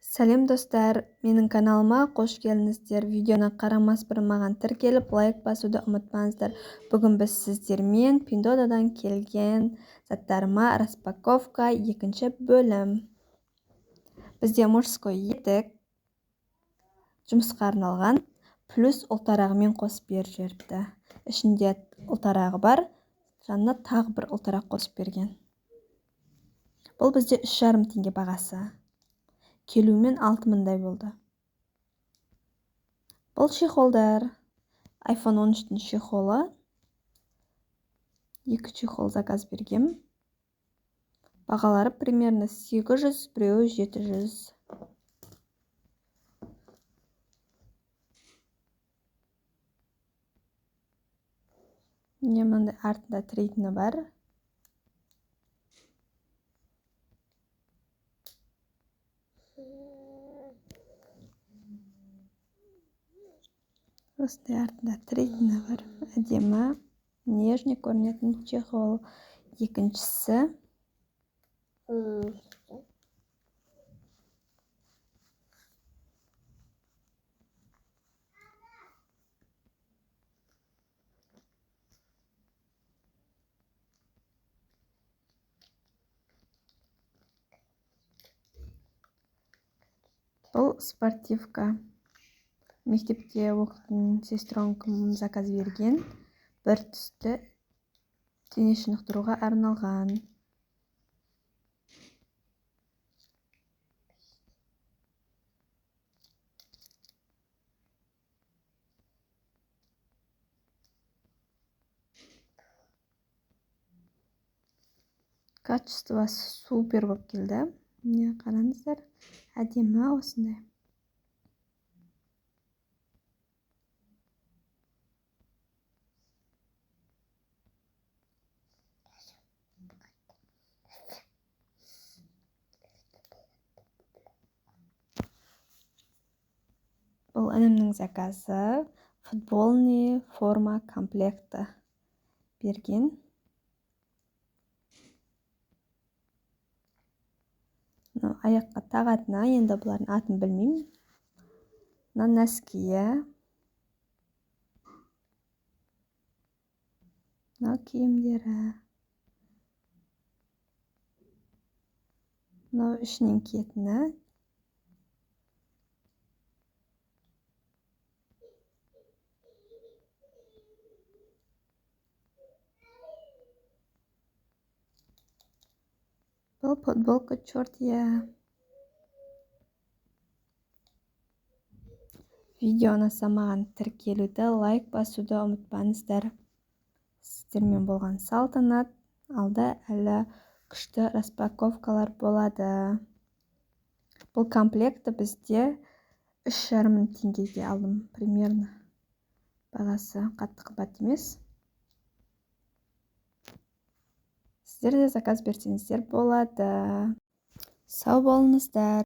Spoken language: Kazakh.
Сәлем достар, менің каналыма қош келдіңіздер. Видеоны қарамас бұрын маған тіркеліп, лайк басуды ұмытпаңыздар. Бүгін біз сіздермен Пиндодадан келген заттарыма распаковка екінші бөлім. Бізде мужской етік, жұмысқа арналған, плюс ұлтарағымен қосып беріп жіберіпті. Ішінде ұлтарағы бар, жанына тағы бір ұлтарақ қосып берген. Бұл бізде 3,5 теңге бағасы. Келуімен 6000-дай болды. Бұл чехолдар. iPhone 13-тің чехолы. 2 чехол заказ бергем. Бағалары примерно 800, біреуі 700. Мынандай артында тірейтіні бар. Осындай артында тірейтіні бар. Әдемі, нежный көрінетін чехол. Екіншісі. Бұл спортивка. Мектепте оқитын сестренкам заказ берген. Бір түсті дене шынықтыруға арналған. Качествосы супер болып келді. Міне қараңыздар. Әдемі осындай. Бұл інімнің заказы. Футболный форма комплекті берген. Аяққа тағатына, енді бұлардың атын білмеймін. Нәскиі. Киімдері. Ішінен киетіні. Бұл футболка чортия. Видеоны самаған тіркелуді, лайк басуды ұмытпаңыздар. Сіздермен болған салтанат. Алда әлі күшті распаковкалар болады. Бұл комплекті бізде 3,5 теңгеге алдым. Примерно. Бағасы қатты қымбат емес. Сіздер де заказ берсеңіздер болады. Сау болыңыздар.